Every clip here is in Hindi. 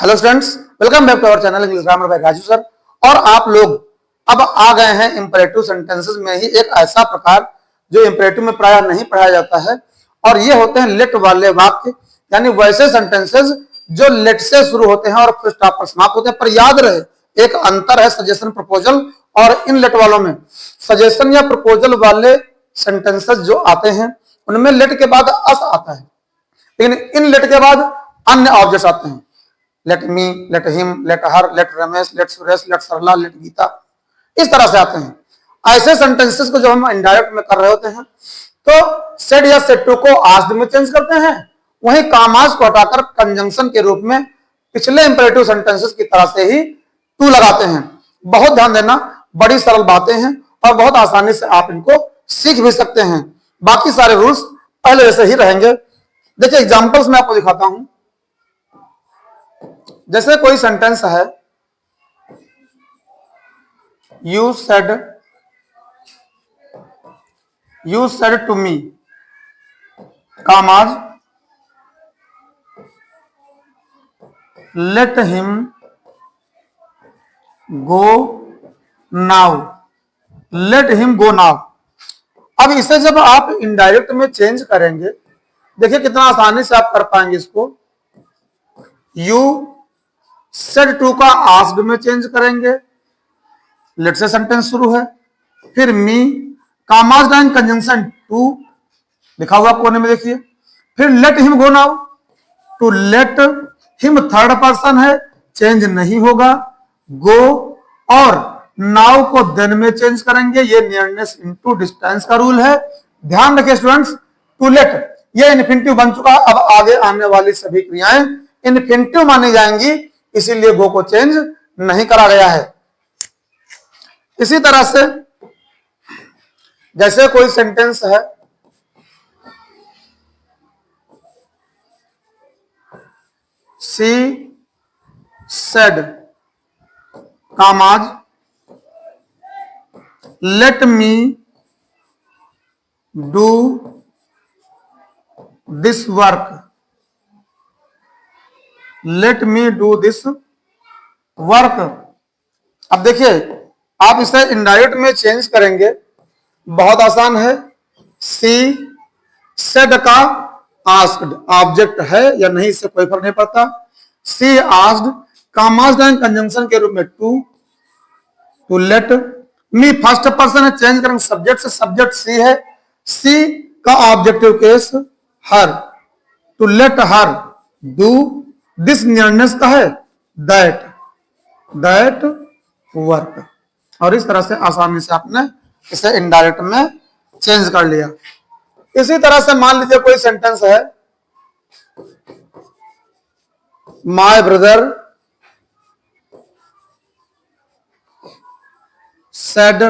Hello students, welcome back to our channel English grammar by Raju sir. और आप लोग अब आ गए हैं इंपरेटिव सेंटेंसेस में ही एक ऐसा प्रकार जो इंपरेटिव में प्राय नहीं पढ़ाया जाता है, और ये होते हैं लेट वाले वाक्य, यानी वैसे सेंटेंसेस जो लेट से शुरू होते हैं और फुल स्टॉप पर समाप्त होते हैं। पर याद रहे, एक अंतर है सजेशन प्रपोजल और इन लेट वालों में। सजेशन या प्रपोजल वाले सेंटेंसेस जो आते हैं उनमें लेट के बाद अस आता है, लेकिन इन लेट के बाद अन्य ऑब्जेक्ट्स आते हैं। Let me, let him, let her, let Ramesh, let Suresh, let Sarla, let Geeta, इस तरह से आते हैं। ऐसे सेंटेंसेस को जब हम इनडायरेक्ट में कर रहे होते हैं तो सेड या सेड टू को आस्क्ड में चेंज करते हैं, वहीं कामाज को हटाकर कंजंक्शन के रूप में पिछले इंपेरेटिव सेंटेंसेस की तरह से ही टू लगाते हैं। बहुत ध्यान देना, बड़ी सरल बातें हैं और बहुत आसानी से आप इनको सीख भी सकते हैं। बाकी सारे रूल्स पहले जैसे ही रहेंगे। देखिए एग्जांपल्स में आपको दिखाता हूं। जैसे कोई सेंटेंस है, you said to me, commas let him go now, let him go now. अब इसे जब आप इनडायरेक्ट में चेंज करेंगे, देखिए कितना आसानी से आप कर पाएंगे इसको। यू सेड टू का आस्क्ड में चेंज करेंगे, लेट से सेंटेंस शुरू है। फिर me, commas line conjunction to लिखा हुआ कोने में देखिए। फिर let him go now, to let him third person है, चेंज नहीं होगा। गो और नाउ को देन में चेंज करेंगे, ये नियरनेस इनटू डिस्टेंस का रूल है। ध्यान रखिए स्टूडेंट्स, टू लेट ये इन्फिनिटिव बन चुका है, अब आगे आने वाली सभी क्रियाएं इन्फिनिटिव मानी जाएंगी, इसीलिए गो को चेंज नहीं करा गया है। इसी तरह से जैसे कोई सेंटेंस है, she said commas let me do this work, let me do this work. अब देखिए आप इसे इनडायरेक्ट में चेंज करेंगे, बहुत आसान है। सी सेड का आस्क्ड ऑब्जेक्ट है या नहीं इससे कोई फर्क नहीं पड़ता। She asked, commas line conjunction के रूप में to, to let me first person है, चेंज करेंगे सब्जेक्ट से, सब्जेक्ट सी है, सी का objective case her, to let her do this nearness का है दैट वर्क। और इस तरह से आसानी से आपने इसे इनडायरेक्ट में चेंज कर लिया। इसी तरह से मान लीजिए कोई सेंटेंस है, my brother said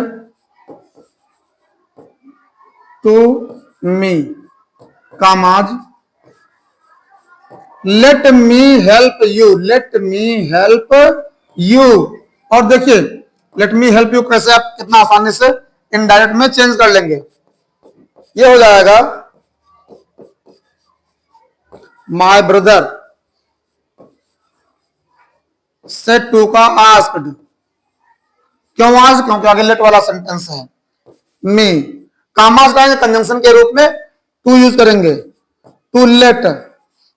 to me, commas let me help you, let me help you. और देखिए लेट मी हेल्प यू कैसे आप कितना आसानी से इनडायरेक्ट में चेंज कर लेंगे। ये हो जाएगा माय ब्रदर सेड टू का आस्क्ड, क्यों आज, क्योंकि आगे लेट वाला सेंटेंस है। मी, कामाज का कंजंक्शन के रूप में टू यूज करेंगे, to let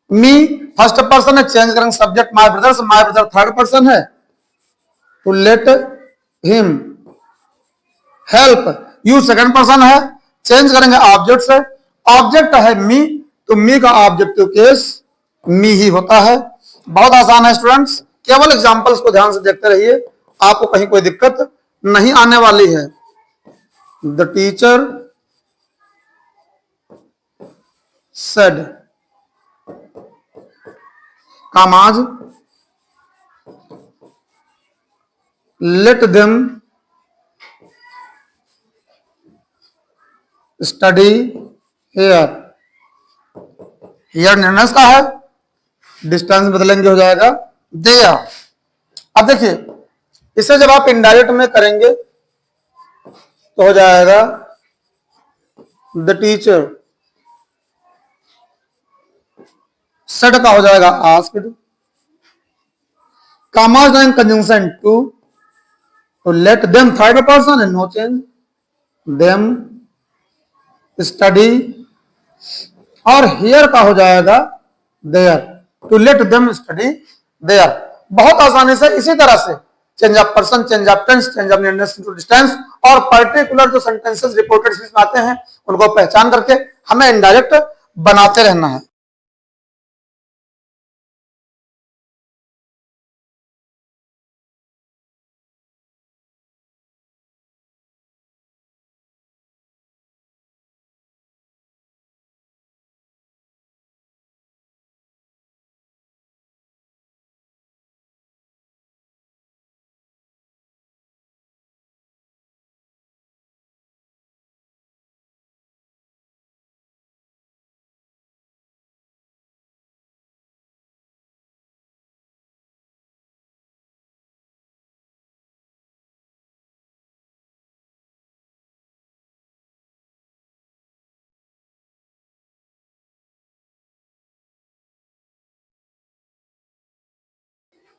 me first person है, चेंज करेंगे सब्जेक्ट माय ब्रदर से, माय ब्रदर थर्ड पर्सन है, to let him help you second person है, चेंज करेंगे ऑब्जेक्ट से, ऑब्जेक्ट है मी, तो मी का ऑब्जेक्टिव केस मी ही होता है। बहुत आसान है स्टूडेंट्स, केवल एग्जांपल्स को ध्यान से देखते रहिए, आपको कहीं कोई दिक्कत नहीं आने वाली है। The teacher said commas let them study here, here निर्णय का है, डिस्टेंस बदलेंगे हो जाएगा देयर। अब देखिए इसे जब आप इनडायरेक्ट में करेंगे तो हो जाएगा द टीचर सेड का हो जाएगा asked, commas and conjunction to let them third person and no change, them study, और here का हो जाएगा there, to let them study there। बहुत आसानी से इसी तरह से change of person, change of tense, change of nearness to distance और पर्टिकुलर जो सेंटेंसेस रिपोर्टेड स्पीच में आते हैं उनको पहचान करके हमें इनडायरेक्ट बनाते रहना है।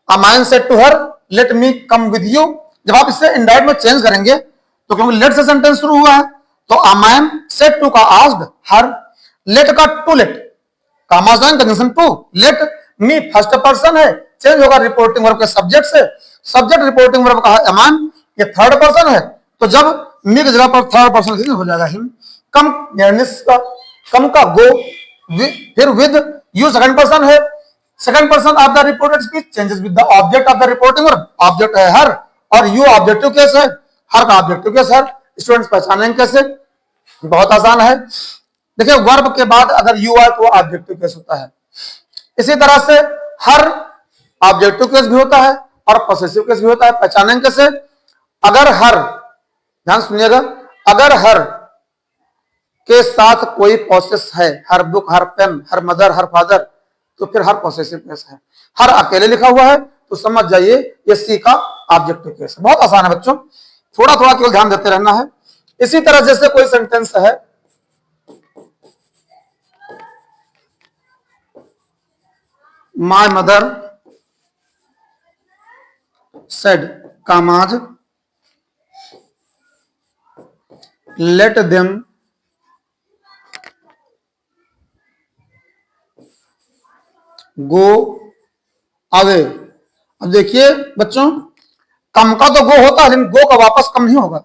A man said to her, let me come with you। जब आप इससे इंडायरेक्ट में चेंज करेंगे तो क्योंकि लेट से सेंटेंस शुरू हुआ है तो a man said to का asked her, let का to let, commas and conjunction to, let me first person है, चेंज होगा रिपोर्टिंग वर्ब के सब्जेक्ट से, सब्जेक्ट रिपोर्टिंग वर्ब का है a man, ये थर्ड पर्सन है तो जब मी की जगह पर थर्ड पर्सन हो जाएगा हिम। कम का कम का गो, फिर विद यू सेकंड पर्सन है, second person of the reported speech changes with the object of the reporting verb, object है हर और यू ऑब्जेक्टिव केस है, हर का ऑब्जेक्टिव केस हर। स्टूडेंट्स पहचानेंगे कैसे? बहुत आसान है। देखिए वर्ब के बाद अगर यू आए तो ऑब्जेक्टिव केस होता है, इसी तरह से हर ऑब्जेक्टिव केस भी होता है और पॉसेसिव केस भी होता है। पहचानेंगे कैसे? अगर हर, ध्यान सुनिएगा, अगर हर के साथ कोई प्रोसेस है, हर बुक, हर पेन, हर मदर, हर फादर, तो फिर हर पॉसेसिव केस है। हर अकेले लिखा हुआ है तो समझ जाइए ये सी का ऑब्जेक्टिव केस है। बहुत आसान है बच्चों, थोड़ा थोड़ा केवल ध्यान देते रहना है। इसी तरह जैसे कोई सेंटेंस है, my mother said commas let them go away. अब देखिए बच्चों, कम का तो गो होता है लेकिन गो का वापस कम नहीं होगा,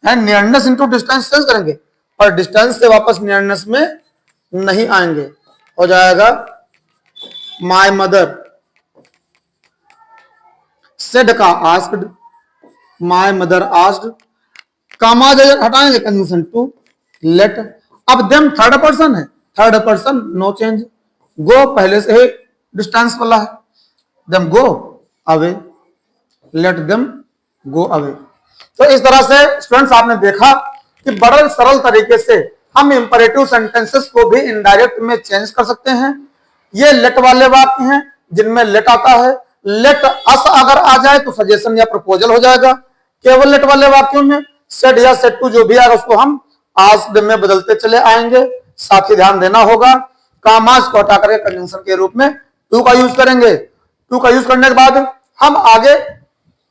नियरनेस इनटू डिस्टेंस चेंज करेंगे पर डिस्टेंस से वापस नियरनेस में नहीं आएंगे। हो जाएगा माय मदर सेड का आस्क्ड, माय मदर आस्क्ड, कामा हटाएंगे कंजंक्शन टू लेट। अब देम थर्ड पर्सन है, थर्ड पर्सन नो चेंज, गो पहले से ही डिस्टेंस वाला है, them go away, let them go away. तो इस तरह से स्टूडेंट्स आपने देखा कि बड़े सरल तरीके से हम इंपरेटिव सेंटेंसेस को भी इनडायरेक्ट में चेंज कर सकते हैं। ये लेट वाले वाक्य हैं जिनमें लेट आता है, लेट अस अगर आ जाए तो सजेशन या प्रपोजल हो जाएगा। केवल लेट वाले वाक्यों में सेड या सेड टू जो भी आएगा उसको हम आस्क्ड में बदलते चले आएंगे। साथ ही ध्यान देना होगा कामास को हटा करके कंजंक्शन के रूप में टू का यूज करेंगे। टू का यूज करने के बाद हम आगे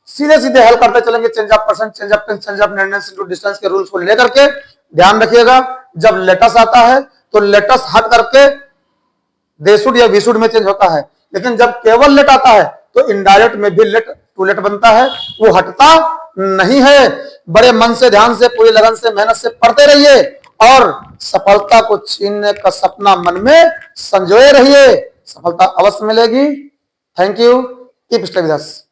सीधे सीधे हल करते चलेंगे change of person, change of tense, change of nearness into distance के रूल्स को लेकर के। ध्यान रखिएगा जब लेटस आता है तो लेटस हट करके दे शुड या वी शुड में चेंज होता है, लेकिन जब केवल लेट आता है तो इनडायरेक्ट में भी लेट टू लेट बनता है, वो हटता नहीं है। बड़े मन से, ध्यान से, पूरी लगन से, मेहनत से पढ़ते रहिए और सफलता को छीनने का सपना मन में संजोए रहिए, सफलता अवश्य मिलेगी। Thank you, keep study with us.